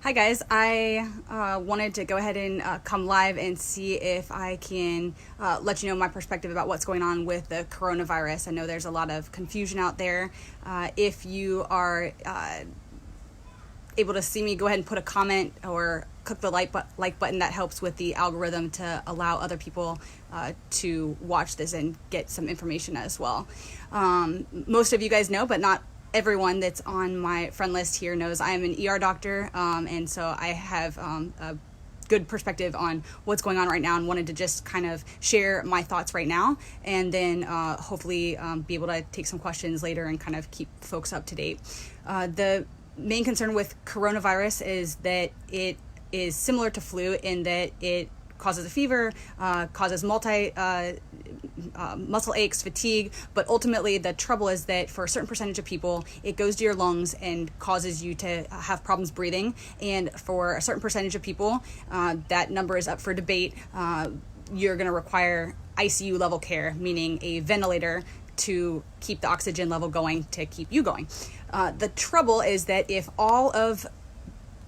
Hi guys, I wanted to go ahead and come live and see if I can let you know my perspective about what's going on with the coronavirus. I know there's a lot of confusion out there. If you are able to see me, go ahead and put a comment or click the like button. That helps with the algorithm to allow other people to watch this and get some information as well. Most of you guys know, but not everyone that's on my friend list here knows I am an ER doctor, and so I have a good perspective on what's going on right now and wanted to just kind of share my thoughts right now and then hopefully be able to take some questions later and kind of keep folks up to date. The main concern with coronavirus is that it is similar to flu in that it causes a fever, causes muscle aches, fatigue, but ultimately the trouble is that for a certain percentage of people, it goes to your lungs and causes you to have problems breathing. And for a certain percentage of people, that number is up for debate. You're going to require ICU level care, meaning a ventilator to keep the oxygen level going to keep you going. The trouble is that if all of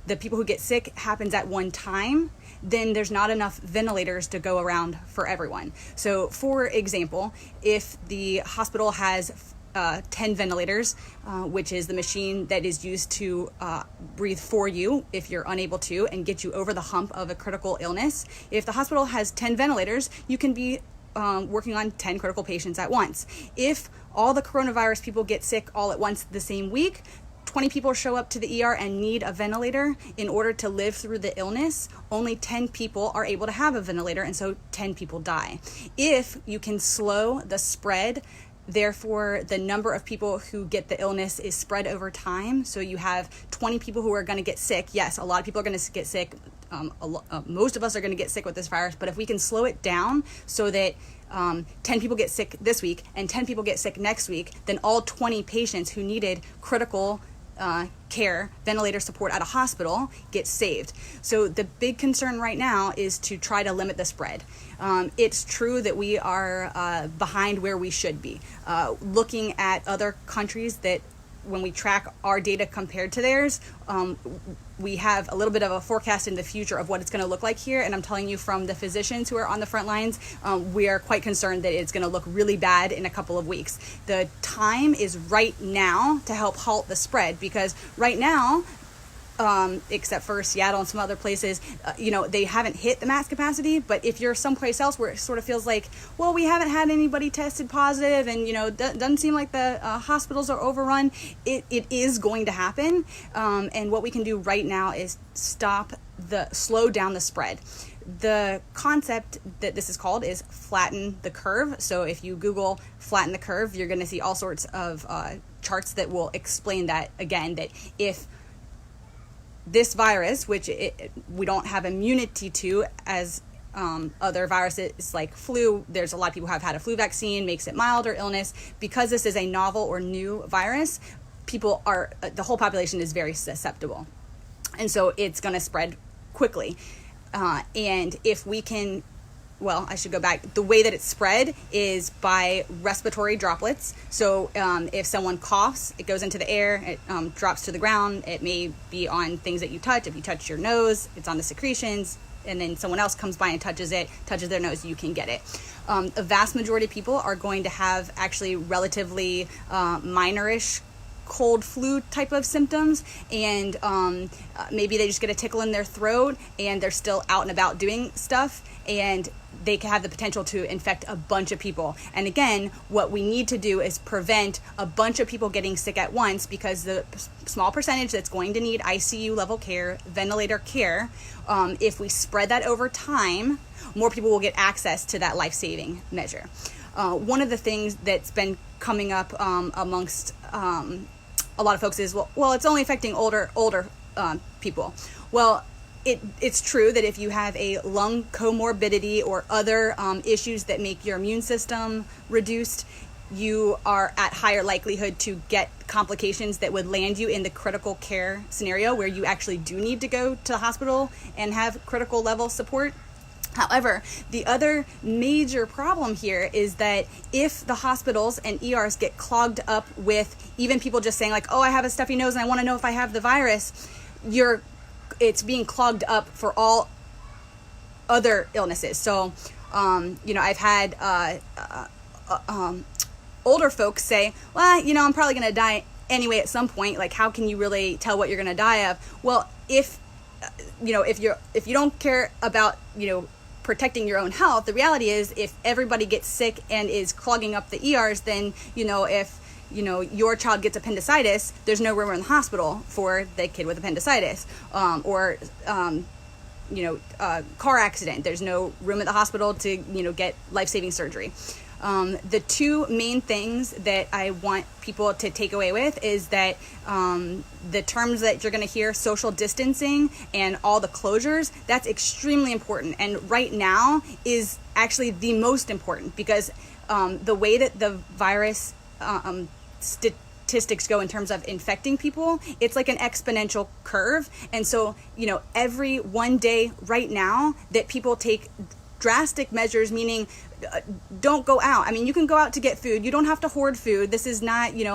the people who get sick happens at one time, then there's not enough ventilators to go around for everyone. So for example, if the hospital has 10 ventilators, which is the machine that is used to breathe for you if you're unable to and get you over the hump of a critical illness. If the hospital has 10 ventilators, you can be working on 10 critical patients at once. If all the coronavirus people get sick all at once the same week, 20 people show up to the ER and need a ventilator in order to live through the illness, only 10 people are able to have a ventilator, and so 10 people die. If you can slow the spread, therefore the number of people who get the illness is spread over time, so you have 20 people who are going to get sick. Yes, a lot of people are going to get sick. Most of us are going to get sick with this virus, but if we can slow it down so that 10 people get sick this week and 10 people get sick next week, then all 20 patients who needed critical care, ventilator support at a hospital get saved. So the big concern right now is to try to limit the spread. It's true that we are behind where we should be. Looking at other countries that when we track our data compared to theirs, we have a little bit of a forecast in the future of what it's going to look like here. And I'm telling you from the physicians who are on the front lines, we are quite concerned that it's going to look really bad in a couple of weeks. The time is right now to help halt the spread, because right now, except for Seattle and some other places, they haven't hit the max capacity. But if you're someplace else where it sort of feels like, well, we haven't had anybody tested positive and, doesn't seem like the hospitals are overrun, it is going to happen. And what we can do right now is slow down the spread. The concept that this is called is flatten the curve. So if you Google flatten the curve, you're going to see all sorts of charts that will explain that again, that if this virus, which we don't have immunity to as other viruses like flu, there's a lot of people who have had a flu vaccine, makes it milder illness. Because this is a novel or new virus, the whole population is very susceptible. And so it's going to spread quickly. And if we can, I should go back. The way that it's spread is by respiratory droplets. So if someone coughs, it goes into the air, it drops to the ground. It may be on things that you touch. If you touch your nose, it's on the secretions, and then someone else comes by and touches their nose, you can get it. A vast majority of people are going to have actually relatively minorish cold flu type of symptoms, and maybe they just get a tickle in their throat and they're still out and about doing stuff, and they can have the potential to infect a bunch of people. And again, what we need to do is prevent a bunch of people getting sick at once, because the small percentage that's going to need ICU level care, ventilator care, if we spread that over time, more people will get access to that life-saving measure. One of the things that's been coming up amongst a lot of folks is, well, it's only affecting older people. Well, it's true that if you have a lung comorbidity or other issues that make your immune system reduced, you are at higher likelihood to get complications that would land you in the critical care scenario where you actually do need to go to the hospital and have critical level support. However, the other major problem here is that if the hospitals and ERs get clogged up with even people just saying like, oh, I have a stuffy nose and I want to know if I have the virus, you're it's being clogged up for all other illnesses. So, I've had older folks say, well, I'm probably going to die anyway at some point. Like, how can you really tell what you're going to die of? Well, if you don't care about, protecting your own health, the reality is if everybody gets sick and is clogging up the ERs, then, if your child gets appendicitis, there's no room in the hospital for the kid with appendicitis, or car accident. There's no room at the hospital to, get life-saving surgery. The two main things that I want people to take away with is that the terms that you're going to hear, social distancing and all the closures, that's extremely important. And right now is actually the most important, because the way that the virus statistics go in terms of infecting people, it's like an exponential curve. And so, every one day right now that people take drastic measures, meaning don't go out. I mean, you can go out to get food. You don't have to hoard food. This is not, in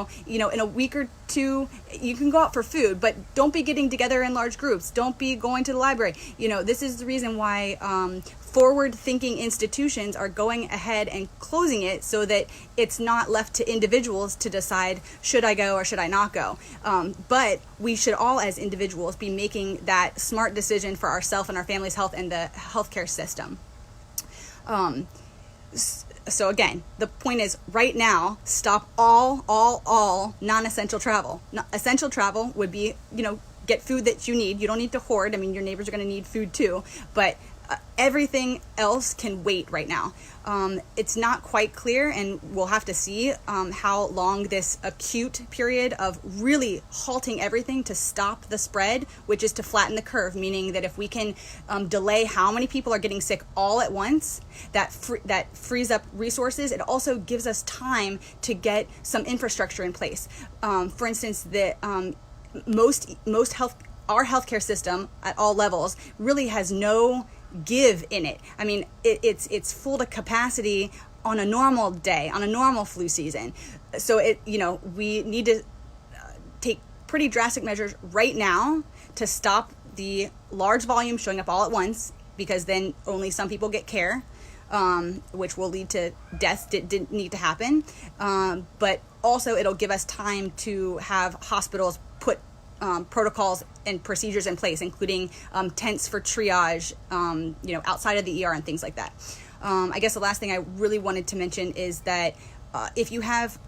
a week or two, you can go out for food, but don't be getting together in large groups. Don't be going to the library. This is the reason why forward-thinking institutions are going ahead and closing it, so that it's not left to individuals to decide, should I go or should I not go? But we should all, as individuals, be making that smart decision for ourselves and our family's health and the healthcare system. So again, the point is, right now, stop all non-essential travel. Essential travel would be, get food that you need. You don't need to hoard. I mean, your neighbors are going to need food too, but everything else can wait right now. It's not quite clear, and we'll have to see how long this acute period of really halting everything to stop the spread, which is to flatten the curve, meaning that if we can delay how many people are getting sick all at once, that frees up resources. It also gives us time to get some infrastructure in place. For instance, our healthcare system at all levels really has no give in it. I mean, it's full to capacity on a normal day, on a normal flu season. So we need to take pretty drastic measures right now to stop the large volume showing up all at once, because then only some people get care, which will lead to deaths that didn't need to happen. But also it'll give us time to have hospitals put protocols and procedures in place, including tents for triage, outside of the ER and things like that. I guess the last thing I really wanted to mention is that if you have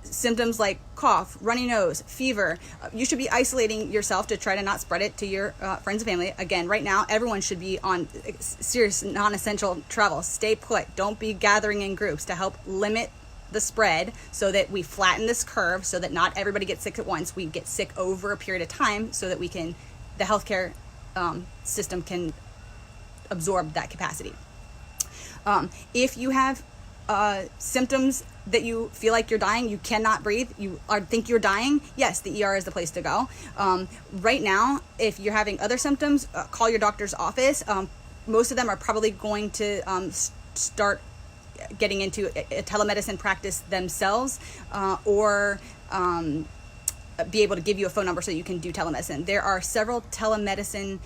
symptoms like cough, runny nose, fever, you should be isolating yourself to try to not spread it to your friends and family. Again, right now, everyone should be on serious non-essential travel. Stay put. Don't be gathering in groups to help limit the spread, so that we flatten this curve, so that not everybody gets sick at once. We get sick over a period of time, so that the healthcare system can absorb that capacity. If you have symptoms that you feel like you're dying, you cannot breathe, think you're dying, yes, the ER is the place to go. Right now, if you're having other symptoms, call your doctor's office. Most of them are probably going to start getting into a telemedicine practice themselves, or be able to give you a phone number so you can do telemedicine. There are several telemedicine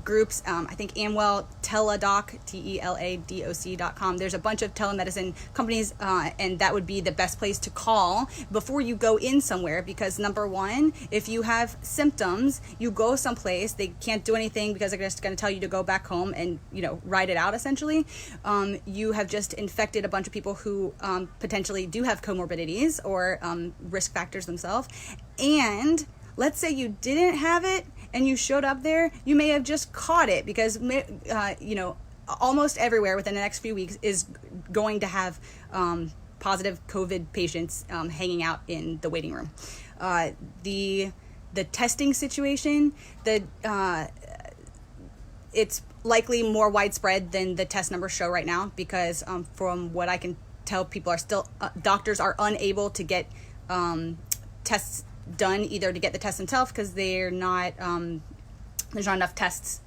groups. I think Amwell, Teladoc, TELADOC.com. There's a bunch of telemedicine companies, and that would be the best place to call before you go in somewhere, because number one, if you have symptoms, you go someplace, they can't do anything because they're just going to tell you to go back home and, ride it out essentially. You have just infected a bunch of people who potentially do have comorbidities or risk factors themselves. And let's say you didn't have it and you showed up there, you may have just caught it, because, almost everywhere within the next few weeks is going to have positive COVID patients hanging out in the waiting room. The testing situation, it's likely more widespread than the test numbers show right now, because from what I can tell, doctors are unable to get tests done, either to get the test themselves because there's not enough tests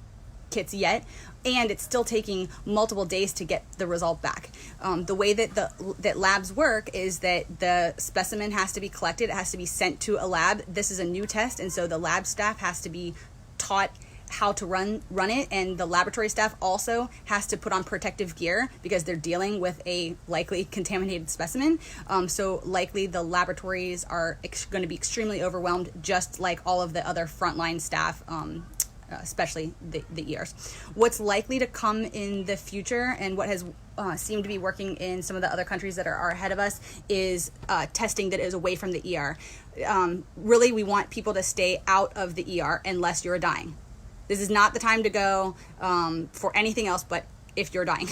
kits yet, and it's still taking multiple days to get the result back. The way that that labs work is that the specimen has to be collected, it has to be sent to a lab. This is a new test, and so the lab staff has to be taught how to run it, and the laboratory staff also has to put on protective gear because they're dealing with a likely contaminated specimen. So likely the laboratories are going to be extremely overwhelmed, just like all of the other frontline staff, especially the ERs. What's likely to come in the future, and what has seemed to be working in some of the other countries that are ahead of us, is testing that is away from the ER. Really, we want people to stay out of the ER unless you're dying. This is not the time to go for anything else but if you're dying.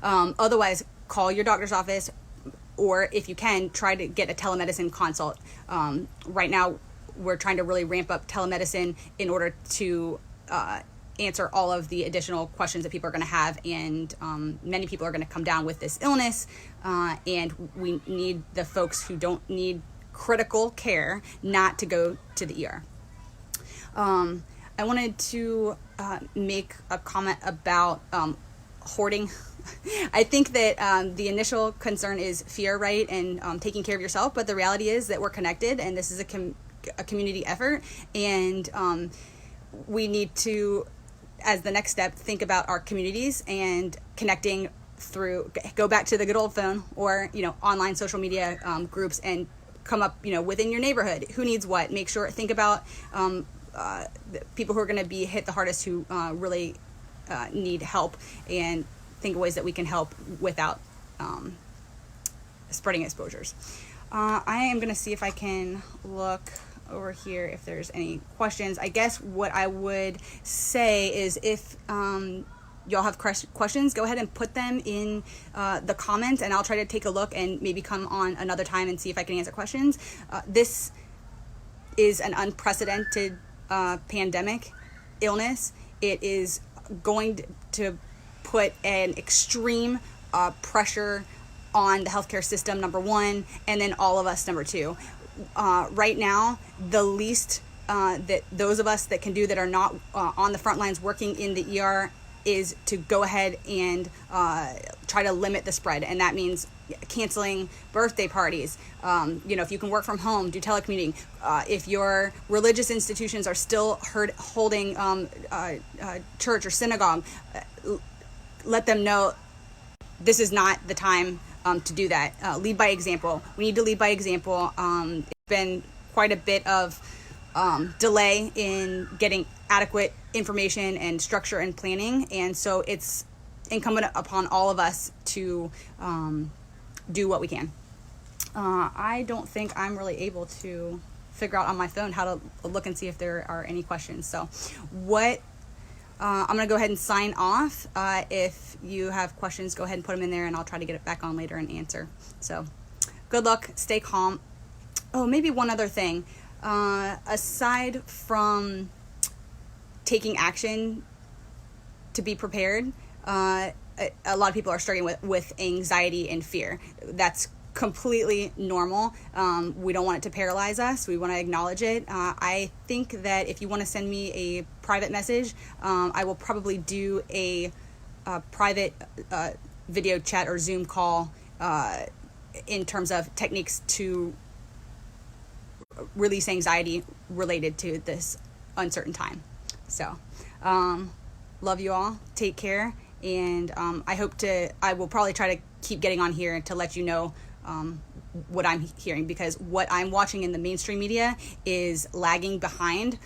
Otherwise, call your doctor's office, or if you can, try to get a telemedicine consult. Right now, we're trying to really ramp up telemedicine in order to answer all of the additional questions that people are going to have, and many people are going to come down with this illness, and we need the folks who don't need critical care not to go to the ER. I wanted to make a comment about hoarding. I think that the initial concern is fear, right, and taking care of yourself, but the reality is that we're connected, and this is a community effort, and we need to, as the next step, think about our communities and connecting through, go back to the good old phone, or online social media groups, and come up within your neighborhood, who needs what. Make sure, think about the people who are going to be hit the hardest, who really need help, and think of ways that we can help without spreading exposures. I am going to see if I can look over here if there's any questions. I guess what I would say is, if y'all have questions, go ahead and put them in the comments, and I'll try to take a look and maybe come on another time and see if I can answer questions. This is an unprecedented pandemic illness. It is going to put an extreme pressure on the healthcare system, number one, and then all of us, number two. Right now, the least that those of us that can do, that are not on the front lines working in the ER, is to go ahead and try to limit the spread, and that means canceling birthday parties. If you can work from home, do telecommuting. If your religious institutions are still holding church or synagogue, let them know this is not the time to do that. Lead by example. We need to lead by example. It's been quite a bit of delay in getting adequate information and structure and planning, and so it's incumbent upon all of us to do what we can. I don't think I'm really able to figure out on my phone how to look and see if there are any questions. So I'm going to go ahead and sign off. If you have questions, go ahead and put them in there, and I'll try to get it back on later and answer. So good luck, stay calm. Oh, maybe one other thing. Aside from taking action to be prepared, a lot of people are struggling with anxiety and fear. That's completely normal. We don't want it to paralyze us. We want to acknowledge it. I think that if you want to send me a private message, I will probably do a private video chat or Zoom call in terms of techniques to release anxiety related to this uncertain time. So, love you all. Take care. And I will probably try to keep getting on here to let you know what I'm hearing, because what I'm watching in the mainstream media is lagging behind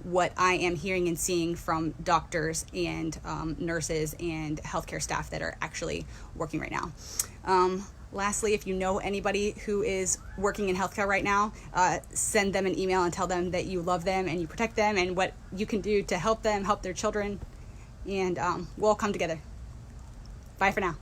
what I am hearing and seeing from doctors and nurses and healthcare staff that are actually working right now. Lastly, if you know anybody who is working in healthcare right now, send them an email and tell them that you love them and you protect them, and what you can do to help them, help their children, and we'll all come together. Bye for now.